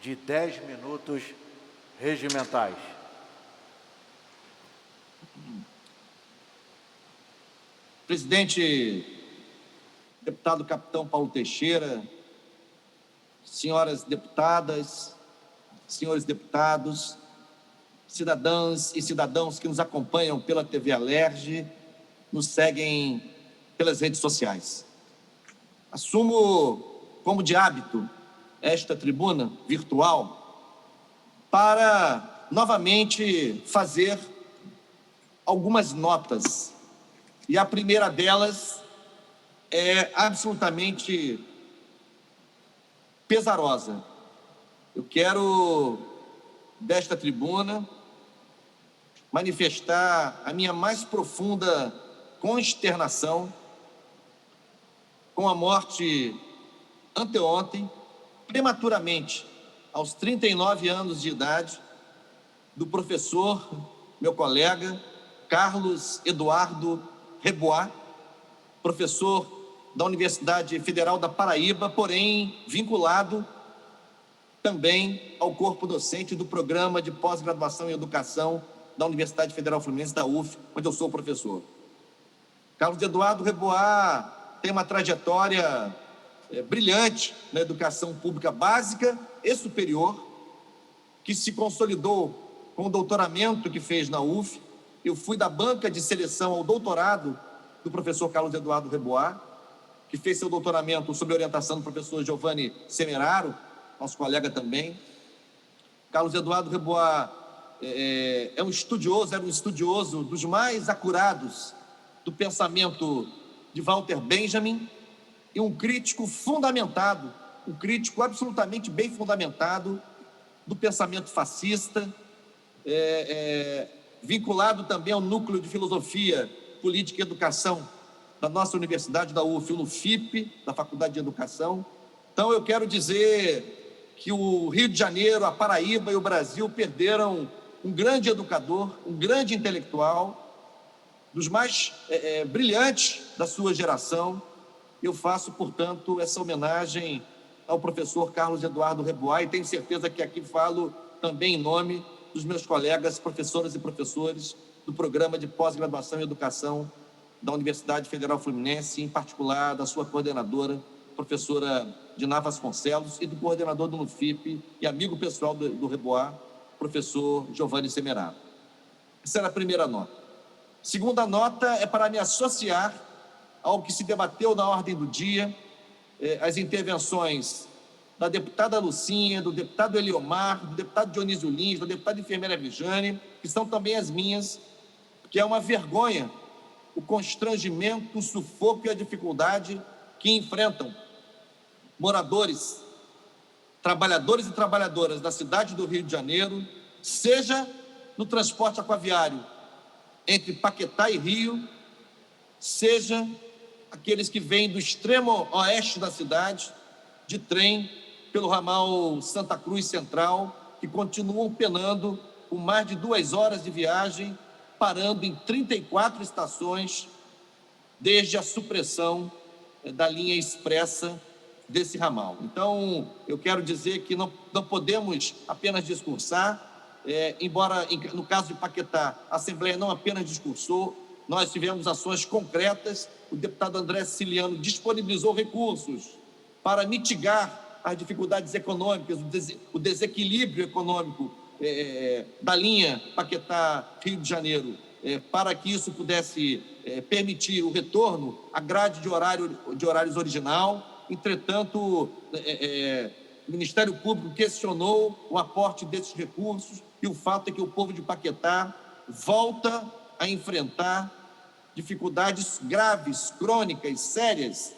de 10 minutos regimentais. Presidente, deputado capitão Paulo Teixeira, senhoras deputadas, senhores deputados, cidadãs e cidadãos que nos acompanham pela TV Alerj, nos seguem pelas redes sociais. Assumo como de hábito esta tribuna virtual para novamente fazer algumas notas. E a primeira delas é absolutamente pesarosa. Eu quero, desta tribuna, manifestar a minha mais profunda consternação com a morte anteontem, prematuramente, aos 39 anos de idade, do professor, meu colega, Carlos Eduardo Rebois, professor da Universidade Federal da Paraíba, porém vinculado também ao corpo docente do Programa de Pós-Graduação em Educação da Universidade Federal Fluminense, da UF, onde eu sou professor. Carlos Eduardo Rebois tem uma trajetória brilhante na educação pública básica e superior, que se consolidou com o doutoramento que fez na UF. Eu fui da banca de seleção ao doutorado do professor Carlos Eduardo Rebois, que fez seu doutoramento sob orientação do professor Giovanni Semeraro, nosso colega também. Carlos Eduardo Rebois era um estudioso dos mais acurados do pensamento de Walter Benjamin e um crítico fundamentado, um crítico absolutamente bem fundamentado do pensamento fascista, vinculado também ao núcleo de filosofia, política e educação da nossa universidade, da UF, no FIP, da Faculdade de Educação. Então, eu quero dizer que o Rio de Janeiro, a Paraíba e o Brasil perderam um grande educador, um grande intelectual, dos mais brilhantes da sua geração. Eu faço, portanto, essa homenagem ao professor Carlos Eduardo Rebois e tenho certeza que aqui falo também em nome dos meus colegas, professoras e professores do Programa de Pós-Graduação em Educação da Universidade Federal Fluminense, em particular da sua coordenadora, professora Diná Vasconcelos, e do coordenador do NUFIP e amigo pessoal do Rebois, professor Giovanni Semeraro. Essa era a primeira nota. Segunda nota é para me associar ao que se debateu na ordem do dia, as intervenções da deputada Lucinha, do deputado Eliomar, do deputado Dionísio Lins, da deputada enfermeira Viviane, que são também as minhas, que é uma vergonha o constrangimento, o sufoco e a dificuldade que enfrentam moradores, trabalhadores e trabalhadoras da cidade do Rio de Janeiro, seja no transporte aquaviário entre Paquetá e Rio, seja aqueles que vêm do extremo oeste da cidade, de trem, pelo ramal Santa Cruz Central, que continuam penando por mais de 2 horas de viagem, parando em 34 estações, desde a supressão da linha expressa desse ramal. Então, eu quero dizer que não podemos apenas discursar, embora, no caso de Paquetá, a Assembleia não apenas discursou, nós tivemos ações concretas, o deputado André Siciliano disponibilizou recursos para mitigar as dificuldades econômicas, o desequilíbrio econômico da linha Paquetá-Rio de Janeiro, para que isso pudesse permitir o retorno à grade de horários original. Entretanto, o Ministério Público questionou o aporte desses recursos e o fato é que o povo de Paquetá volta a enfrentar dificuldades graves, crônicas, sérias,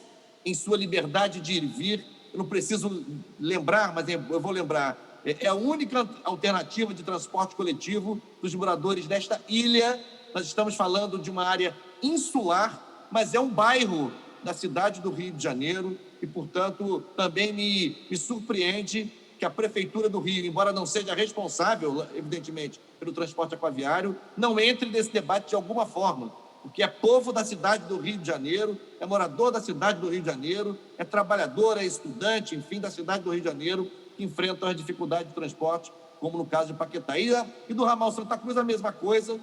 em sua liberdade de ir e vir. Eu não preciso lembrar, mas eu vou lembrar. É a única alternativa de transporte coletivo dos moradores desta ilha. Nós estamos falando de uma área insular, mas é um bairro da cidade do Rio de Janeiro e, portanto, também me surpreende que a Prefeitura do Rio, embora não seja responsável, evidentemente, pelo transporte aquaviário, não entre nesse debate de alguma forma, porque é povo da cidade do Rio de Janeiro, é morador da cidade do Rio de Janeiro, é trabalhador, é estudante, enfim, da cidade do Rio de Janeiro, que enfrentam as dificuldades de transporte, como no caso de Paquetá. E do ramal Santa Cruz, a mesma coisa.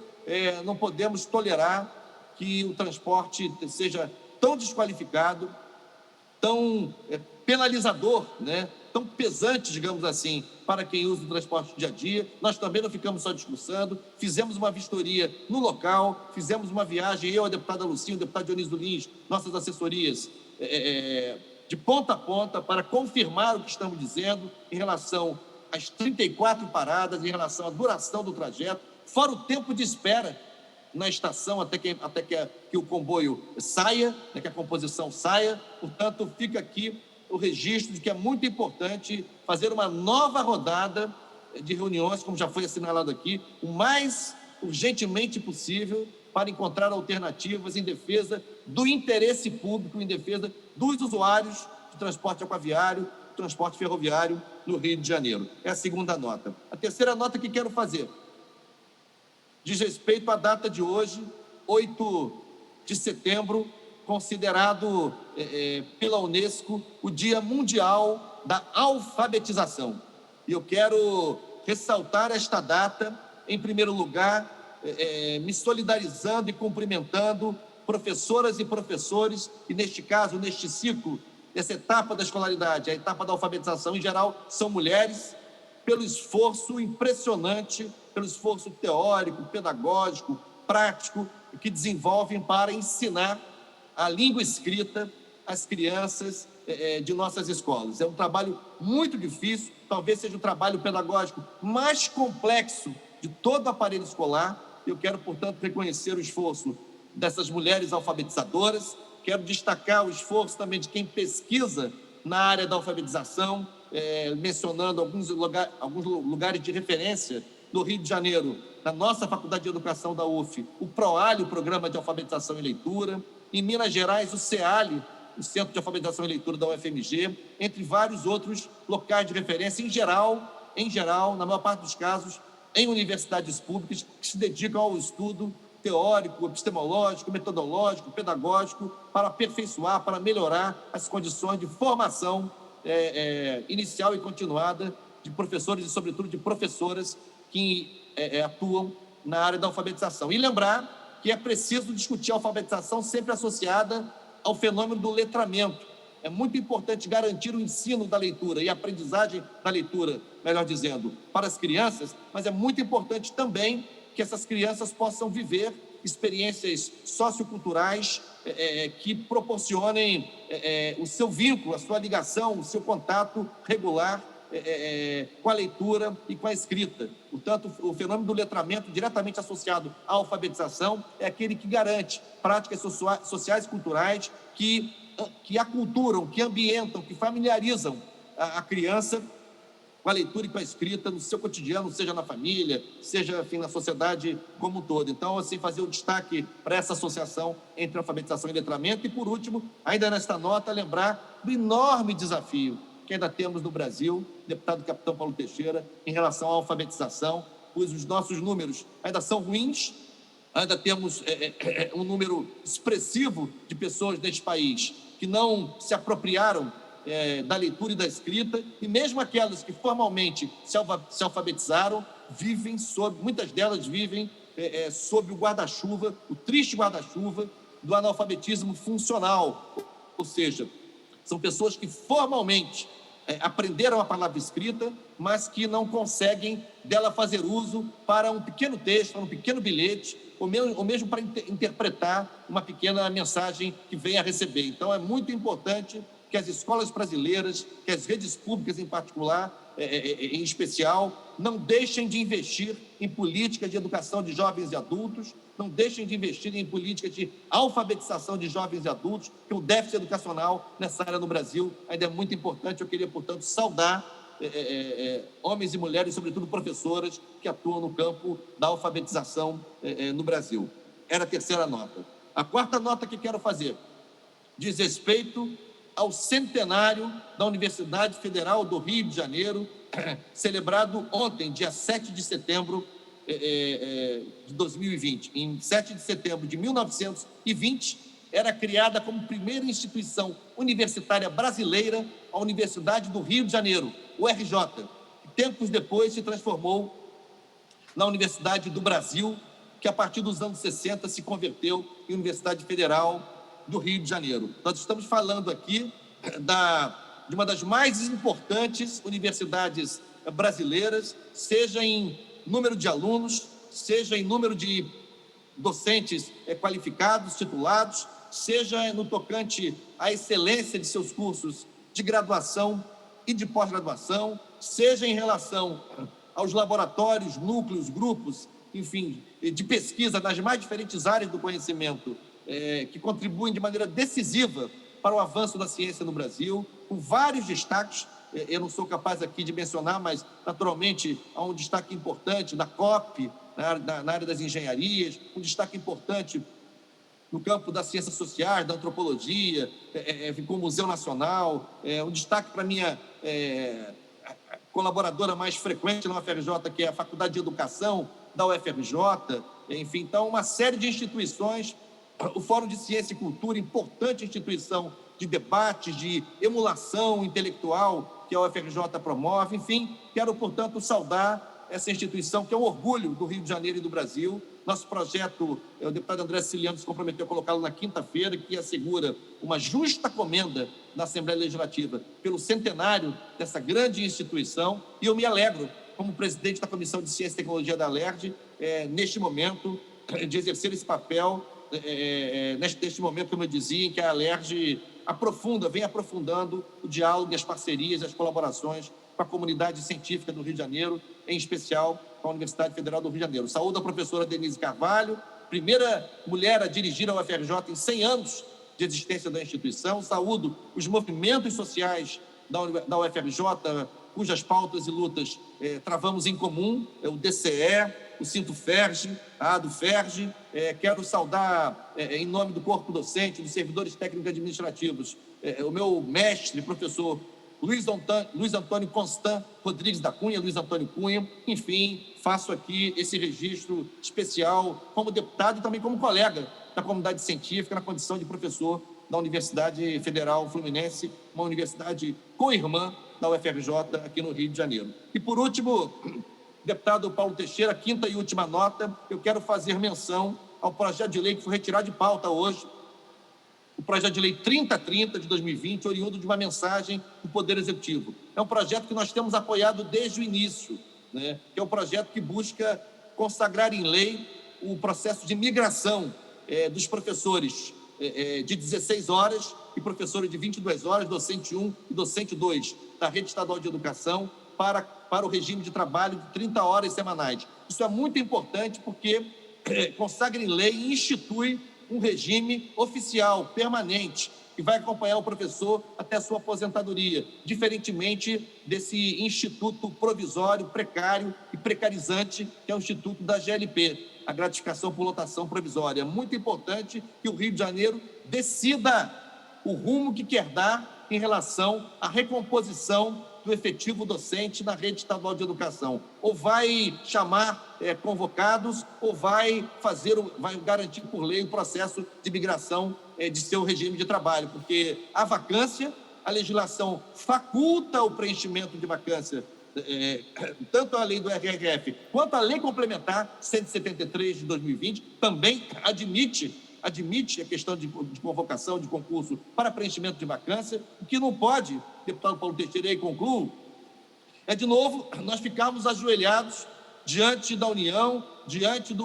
Não podemos tolerar que o transporte seja tão desqualificado, tão penalizador, né? Tão pesante, digamos assim, para quem usa o transporte do dia a dia. Nós também não ficamos só discursando, fizemos uma vistoria no local, fizemos uma viagem, eu, a deputada Lucinha, o deputado Dionísio Lins, nossas assessorias, de ponta a ponta, para confirmar o que estamos dizendo em relação às 34 paradas, em relação à duração do trajeto, fora o tempo de espera na estação até que o comboio saia, né, que a composição saia. Portanto, fica aqui o registro de que é muito importante fazer uma nova rodada de reuniões, como já foi assinalado aqui, o mais urgentemente possível, para encontrar alternativas em defesa do interesse público, em defesa dos usuários de transporte aquaviário, transporte ferroviário no Rio de Janeiro. É a segunda nota. A terceira nota que quero fazer diz respeito à data de hoje, 8 de setembro, considerado pela Unesco o Dia Mundial da Alfabetização. E eu quero ressaltar esta data, em primeiro lugar, me solidarizando e cumprimentando professoras e professores, e neste caso, neste ciclo, essa etapa da escolaridade, a etapa da alfabetização em geral, são mulheres, pelo esforço impressionante, pelo esforço teórico, pedagógico, prático, que desenvolvem para ensinar a língua escrita às crianças de nossas escolas. É um trabalho muito difícil, talvez seja o trabalho pedagógico mais complexo de todo o aparelho escolar. Eu quero, portanto, reconhecer o esforço dessas mulheres alfabetizadoras, quero destacar o esforço também de quem pesquisa na área da alfabetização, mencionando alguns lugares de referência no Rio de Janeiro, na nossa Faculdade de Educação da UF, o PROALI, o Programa de Alfabetização e Leitura, em Minas Gerais, o CEALI, o Centro de Alfabetização e Leitura da UFMG, entre vários outros locais de referência, em geral, na maior parte dos casos, em universidades públicas que se dedicam ao estudo teórico, epistemológico, metodológico, pedagógico, para aperfeiçoar, para melhorar as condições de formação inicial e continuada de professores e, sobretudo, de professoras que atuam na área da alfabetização. E lembrar que é preciso discutir a alfabetização sempre associada ao fenômeno do letramento. É muito importante garantir o ensino da leitura e a aprendizagem da leitura, melhor dizendo, para as crianças, mas é muito importante também que essas crianças possam viver experiências socioculturais que proporcionem o seu vínculo, a sua ligação, o seu contato regular com a leitura e com a escrita. Portanto, o fenômeno do letramento, diretamente associado à alfabetização, é aquele que garante práticas sociais e culturais que aculturam, que ambientam, que familiarizam a criança com a leitura e com a escrita no seu cotidiano, seja na família, seja, enfim, na sociedade como um todo. Então, assim, fazer o destaque para essa associação entre alfabetização e letramento. E, por último, ainda nesta nota, lembrar do enorme desafio que ainda temos no Brasil, deputado capitão Paulo Teixeira, em relação à alfabetização, pois os nossos números ainda são ruins, ainda temos um número expressivo de pessoas neste país que não se apropriaram da leitura e da escrita, e mesmo aquelas que formalmente se alfabetizaram, muitas delas vivem sob o guarda-chuva, o triste guarda-chuva do analfabetismo funcional, ou seja, são pessoas que formalmente aprenderam a palavra escrita, mas que não conseguem dela fazer uso para um pequeno texto, para um pequeno bilhete, ou mesmo para interpretar uma pequena mensagem que venha a receber. Então, é muito importante que as escolas brasileiras, que as redes públicas em particular, em especial, não deixem de investir em políticas de educação de jovens e adultos, não deixem de investir em políticas de alfabetização de jovens e adultos, porque o déficit educacional nessa área no Brasil ainda é muito importante. Eu queria, portanto, saudar homens e mulheres, sobretudo professoras, que atuam no campo da alfabetização no Brasil. Era a terceira nota. A quarta nota que quero fazer diz respeito ao centenário da Universidade Federal do Rio de Janeiro, celebrado ontem, dia 7 de setembro de 2020. Em 7 de setembro de 1920, era criada como primeira instituição universitária brasileira a Universidade do Rio de Janeiro, URJ, que tempos depois se transformou na Universidade do Brasil, que a partir dos anos 60 se converteu em Universidade Federal do Rio de Janeiro. Nós estamos falando aqui de uma das mais importantes universidades brasileiras, seja em número de alunos, seja em número de docentes qualificados, titulados, seja no tocante à excelência de seus cursos de graduação e de pós-graduação, seja em relação aos laboratórios, núcleos, grupos, enfim, de pesquisa nas mais diferentes áreas do conhecimento, que contribuem de maneira decisiva para o avanço da ciência no Brasil, com vários destaques. Eu não sou capaz aqui de mencionar, mas naturalmente há um destaque importante da COP, na área das engenharias, um destaque importante no campo das ciências sociais, da antropologia, com o Museu Nacional, um destaque para a minha colaboradora mais frequente na UFRJ, que é a Faculdade de Educação da UFRJ, enfim, então uma série de instituições, o Fórum de Ciência e Cultura, importante instituição de debates, de emulação intelectual que a UFRJ promove, enfim, quero, portanto, saudar essa instituição que é um orgulho do Rio de Janeiro e do Brasil. Nosso projeto, o deputado André Siciliano se comprometeu a colocá-lo na quinta-feira, que assegura uma justa comenda na Assembleia Legislativa pelo centenário dessa grande instituição, e eu me alegro, como presidente da Comissão de Ciência e Tecnologia da ALERJ, neste momento, de exercer esse papel, neste momento, como eu dizia, em que a ALERJ vem aprofundando o diálogo, as parcerias, as colaborações com a comunidade científica do Rio de Janeiro, em especial com a Universidade Federal do Rio de Janeiro. Saúdo a professora Denise Carvalho, primeira mulher a dirigir a UFRJ em 100 anos de existência da instituição. Saúdo os movimentos sociais da UFRJ, cujas pautas e lutas travamos em comum, o DCE, o Sinto-FERJ, a ADO-FERJ. Quero saudar, em nome do corpo docente, dos servidores técnicos administrativos, o meu mestre, professor Luiz Antônio Constant Rodrigues da Cunha, Luiz Antônio Cunha. Enfim, faço aqui esse registro especial como deputado e também como colega da comunidade científica, na condição de professor da Universidade Federal Fluminense, uma universidade co-irmã da UFRJ aqui no Rio de Janeiro. E, por último, deputado Paulo Teixeira, quinta e última nota, eu quero fazer menção ao projeto de lei que foi retirado de pauta hoje, o projeto de lei 3030 de 2020, oriundo de uma mensagem do Poder Executivo. É um projeto que nós temos apoiado desde o início, né? Que é um projeto que busca consagrar em lei o processo de migração dos professores de 16 horas e professores de 22 horas, docente 1 e docente 2 da Rede Estadual de Educação, para o regime de trabalho de 30 horas semanais. Isso é muito importante porque consagra em lei e institui um regime oficial, permanente, que vai acompanhar o professor até a sua aposentadoria, diferentemente desse instituto provisório, precário e precarizante, que é o instituto da GLP, a gratificação por lotação provisória. É muito importante que o Rio de Janeiro decida o rumo que quer dar em relação à recomposição do efetivo docente na Rede Estadual de Educação. Ou vai chamar convocados, ou vai garantir por lei o processo de migração de seu regime de trabalho, porque a vacância, a legislação faculta o preenchimento de vacância, tanto a lei do RRF quanto a lei complementar 173 de 2020 também admite a questão de convocação, de concurso para preenchimento de vacância. O que não pode, deputado Paulo Teixeira, e concluo, é, de novo, nós ficarmos ajoelhados diante da União, diante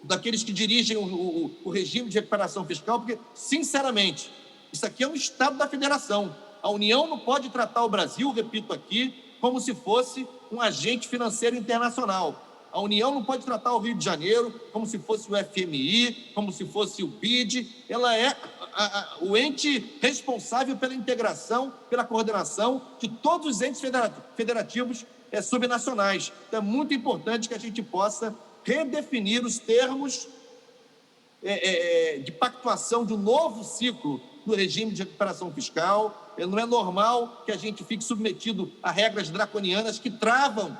daqueles que dirigem o regime de recuperação fiscal, porque, sinceramente, isso aqui é um Estado da Federação. A União não pode tratar o Brasil, repito aqui, como se fosse um agente financeiro internacional. A União não pode tratar o Rio de Janeiro como se fosse o FMI, como se fosse o BID. Ela é o ente responsável pela integração, pela coordenação de todos os entes federativos subnacionais. Então, é muito importante que a gente possa redefinir os termos de pactuação de um novo ciclo no regime de recuperação fiscal. Não é normal que a gente fique submetido a regras draconianas que travam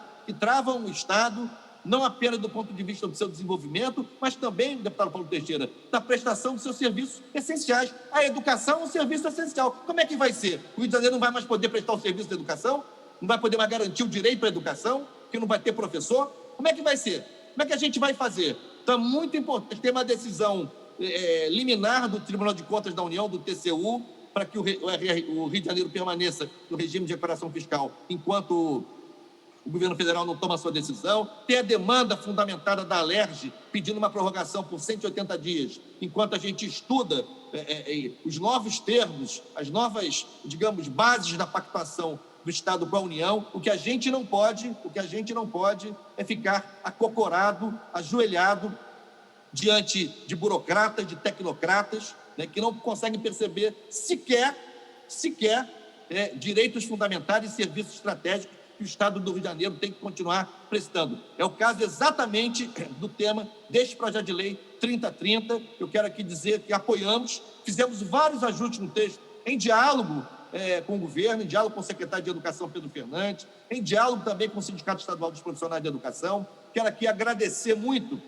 o Estado não apenas do ponto de vista do seu desenvolvimento, mas também, deputado Paulo Teixeira, da prestação dos seus serviços essenciais. A educação é um serviço essencial. Como é que vai ser? O Rio de Janeiro não vai mais poder prestar o serviço de educação? Não vai poder mais garantir o direito à educação? Que não vai ter professor? Como é que vai ser? Como é que a gente vai fazer? Então, é muito importante ter uma decisão liminar do Tribunal de Contas da União, do TCU, para que o Rio de Janeiro permaneça no regime de recuperação fiscal enquanto o governo federal não toma a sua decisão. Tem a demanda fundamentada da Alerj pedindo uma prorrogação por 180 dias, enquanto a gente estuda os novos termos, as novas, digamos, bases da pactuação do Estado com a União. O que a gente não pode é ficar acocorado, ajoelhado diante de burocratas, de tecnocratas, né, que não conseguem perceber sequer direitos fundamentais e serviços estratégicos que o Estado do Rio de Janeiro tem que continuar prestando. É o caso exatamente do tema deste projeto de lei 3030. Eu quero aqui dizer que apoiamos, fizemos vários ajustes no texto, em diálogo com o governo, em diálogo com o secretário de Educação, Pedro Fernandes, em diálogo também com o Sindicato Estadual dos Profissionais de Educação. Quero aqui agradecer muito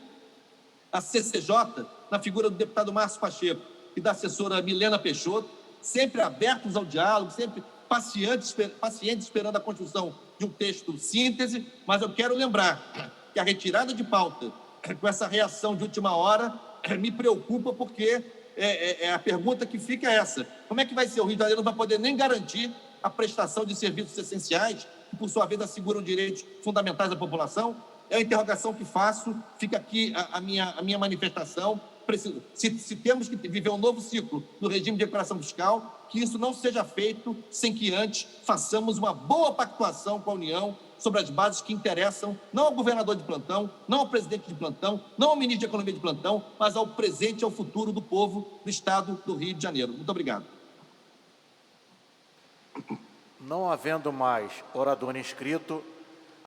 a CCJ, na figura do deputado Márcio Pacheco e da assessora Milena Peixoto, sempre abertos ao diálogo, sempre pacientes esperando a construção de um texto síntese, mas eu quero lembrar que a retirada de pauta com essa reação de última hora me preocupa, porque a pergunta que fica é essa: como é que vai ser? O Rio de Janeiro não vai poder nem garantir a prestação de serviços essenciais, que por sua vez asseguram direitos fundamentais da população? É a interrogação que faço, fica aqui a minha manifestação. Se temos que viver um novo ciclo no regime de recuperação fiscal, que isso não seja feito sem que antes façamos uma boa pactuação com a União sobre as bases que interessam não ao governador de plantão, não ao presidente de plantão, não ao ministro de Economia de plantão, mas ao presente e ao futuro do povo do Estado do Rio de Janeiro. Muito obrigado. Não havendo mais orador inscrito,